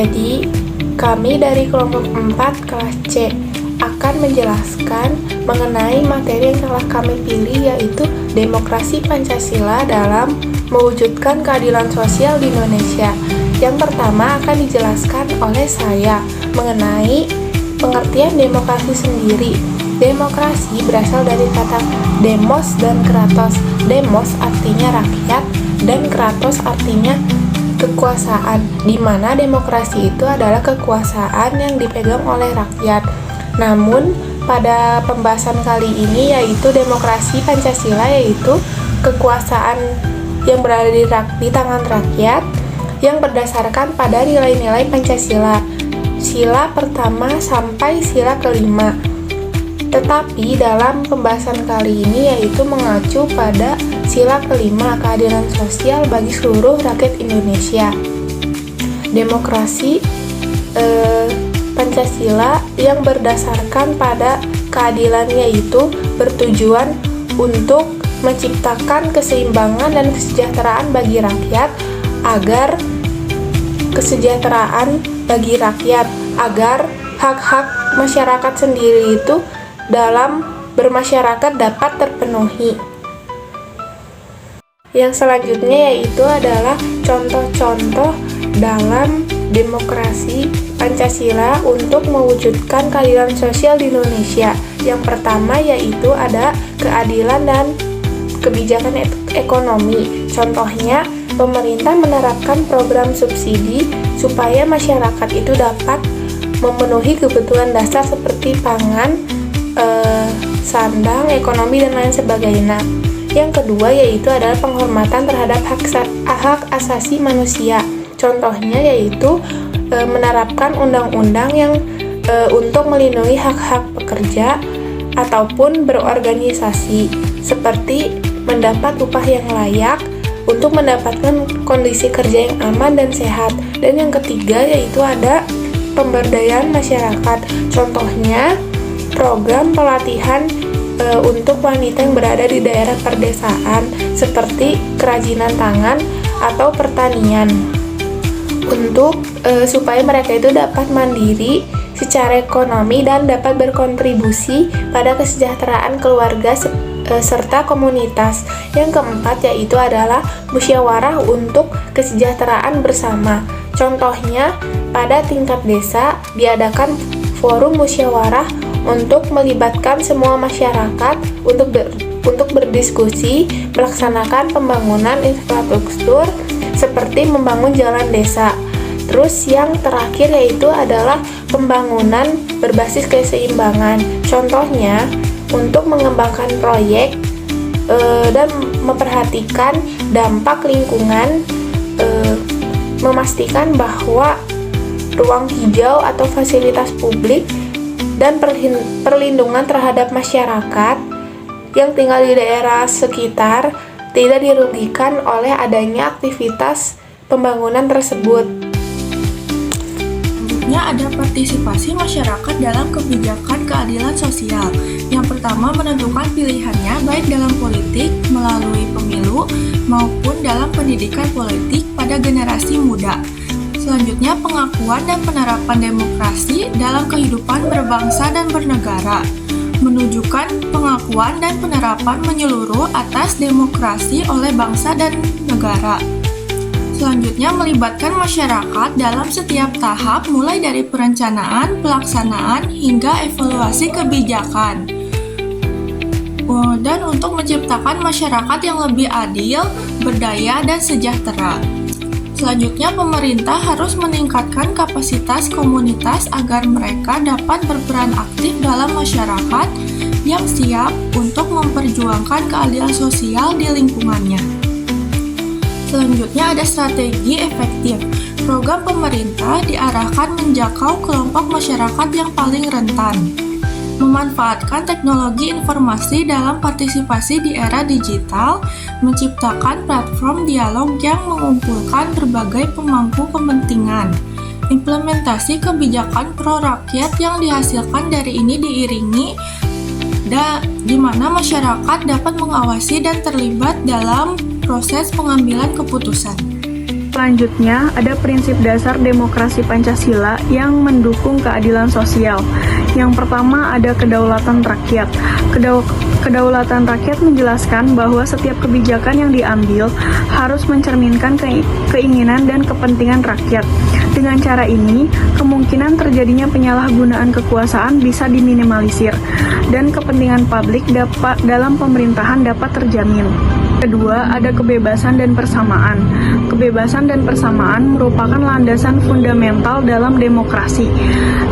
Jadi, kami dari kelompok 4 kelas C akan menjelaskan mengenai materi yang telah kami pilih, yaitu demokrasi Pancasila dalam mewujudkan keadilan sosial di Indonesia. Yang pertama akan dijelaskan oleh saya mengenai pengertian demokrasi sendiri. Demokrasi berasal dari kata demos dan kratos. Demos artinya rakyat dan kratos artinya kekuasaan, di mana demokrasi itu adalah kekuasaan yang dipegang oleh rakyat. Namun, pada pembahasan kali ini yaitu demokrasi Pancasila, yaitu kekuasaan yang berada di tangan rakyat yang berdasarkan pada nilai-nilai Pancasila, sila pertama sampai sila kelima. Tetapi dalam pembahasan kali ini yaitu mengacu pada sila kelima, keadilan sosial bagi seluruh rakyat Indonesia. Demokrasi Pancasila yang berdasarkan pada keadilan, yaitu bertujuan untuk menciptakan keseimbangan dan kesejahteraan bagi rakyat agar hak-hak masyarakat sendiri itu dalam bermasyarakat dapat terpenuhi. Yang selanjutnya yaitu adalah contoh-contoh dalam demokrasi Pancasila untuk mewujudkan keadilan sosial di Indonesia. Yang pertama yaitu ada keadilan dan kebijakan ekonomi. Contohnya, pemerintah menerapkan program subsidi supaya masyarakat itu dapat memenuhi kebutuhan dasar seperti pangan, sandang, ekonomi, dan lain sebagainya. Yang kedua yaitu adalah penghormatan terhadap hak asasi manusia. Contohnya yaitu menerapkan undang-undang yang untuk melindungi hak-hak pekerja ataupun berorganisasi, seperti mendapat upah yang layak untuk mendapatkan kondisi kerja yang aman dan sehat. Dan yang ketiga yaitu ada pemberdayaan masyarakat. Contohnya program pelatihan untuk wanita yang berada di daerah perdesaan seperti kerajinan tangan atau pertanian, untuk supaya mereka itu dapat mandiri secara ekonomi dan dapat berkontribusi pada kesejahteraan keluarga serta komunitas. Yang keempat yaitu adalah musyawarah untuk kesejahteraan bersama. Contohnya pada tingkat desa diadakan forum musyawarah untuk melibatkan semua masyarakat untuk berdiskusi melaksanakan pembangunan infrastruktur seperti membangun jalan desa. Terus yang terakhir yaitu adalah pembangunan berbasis keseimbangan. Contohnya untuk mengembangkan proyek dan memperhatikan dampak lingkungan, memastikan bahwa ruang hijau atau fasilitas publik dan perlindungan terhadap masyarakat yang tinggal di daerah sekitar tidak dirugikan oleh adanya aktivitas pembangunan tersebut. Selanjutnya ada partisipasi masyarakat dalam kebijakan keadilan sosial. Yang pertama, menentukan pilihannya baik dalam politik, melalui pemilu, maupun dalam pendidikan politik pada generasi muda. Selanjutnya, pengakuan dan penerapan demokrasi dalam kehidupan berbangsa dan bernegara, menunjukkan pengakuan dan penerapan menyeluruh atas demokrasi oleh bangsa dan negara. Selanjutnya, melibatkan masyarakat dalam setiap tahap mulai dari perencanaan, pelaksanaan, hingga evaluasi kebijakan. Dan untuk menciptakan masyarakat yang lebih adil, berdaya, dan sejahtera. Selanjutnya, pemerintah harus meningkatkan kapasitas komunitas agar mereka dapat berperan aktif dalam masyarakat yang siap untuk memperjuangkan keadilan sosial di lingkungannya. Selanjutnya, ada strategi efektif. Program pemerintah diarahkan menjangkau kelompok masyarakat yang paling rentan. Memanfaatkan teknologi informasi dalam partisipasi di era digital, menciptakan platform dialog yang mengumpulkan berbagai pemangku kepentingan. Implementasi kebijakan pro-rakyat yang dihasilkan dari ini diiringi di mana masyarakat dapat mengawasi dan terlibat dalam proses pengambilan keputusan. Selanjutnya, ada prinsip dasar demokrasi Pancasila yang mendukung keadilan sosial. Yang pertama ada kedaulatan rakyat. Kedaulatan rakyat menjelaskan bahwa setiap kebijakan yang diambil harus mencerminkan keinginan dan kepentingan rakyat. Dengan cara ini, kemungkinan terjadinya penyalahgunaan kekuasaan bisa diminimalisir, dan kepentingan publik dalam pemerintahan dapat terjamin. Kedua, ada kebebasan dan persamaan. Kebebasan dan persamaan merupakan landasan fundamental dalam demokrasi.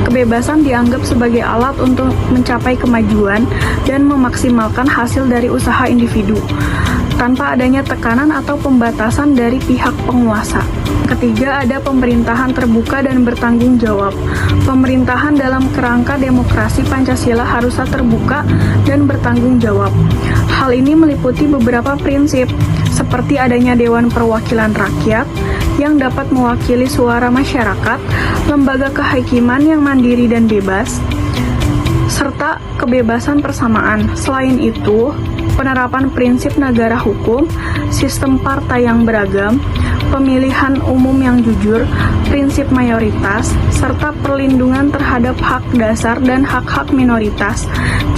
Kebebasan dianggap sebagai alat untuk mencapai kemajuan dan memaksimalkan hasil dari usaha individu, tanpa adanya tekanan atau pembatasan dari pihak penguasa. Ketiga, ada pemerintahan terbuka dan bertanggung jawab. Pemerintahan dalam kerangka demokrasi Pancasila haruslah terbuka dan bertanggung jawab. Hal ini meliputi beberapa prinsip, seperti adanya Dewan Perwakilan Rakyat yang dapat mewakili suara masyarakat, lembaga kehakiman yang mandiri dan bebas, serta kebebasan persamaan. Selain itu, penerapan prinsip negara hukum, sistem partai yang beragam, pemilihan umum yang jujur, prinsip mayoritas, serta perlindungan terhadap hak dasar dan hak-hak minoritas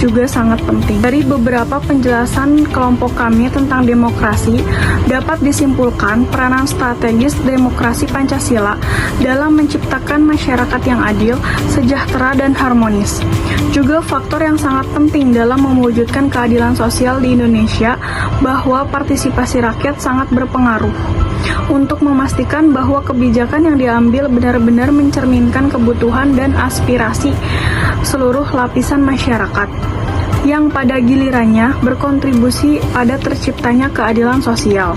juga sangat penting. Dari beberapa penjelasan kelompok kami tentang demokrasi, dapat disimpulkan peranan strategis demokrasi Pancasila dalam menciptakan masyarakat yang adil, sejahtera, dan harmonis. Juga faktor yang sangat penting dalam mewujudkan keadilan sosial di Indonesia, bahwa partisipasi rakyat sangat berpengaruh untuk memastikan bahwa kebijakan yang diambil benar-benar mencerminkan kebutuhan dan aspirasi seluruh lapisan masyarakat, yang pada gilirannya berkontribusi pada terciptanya keadilan sosial.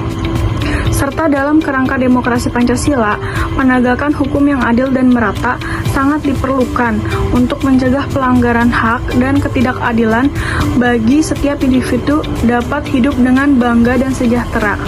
Serta dalam kerangka demokrasi Pancasila, menegakkan hukum yang adil dan merata sangat diperlukan untuk mencegah pelanggaran hak dan ketidakadilan bagi setiap individu dapat hidup dengan bangga dan sejahtera.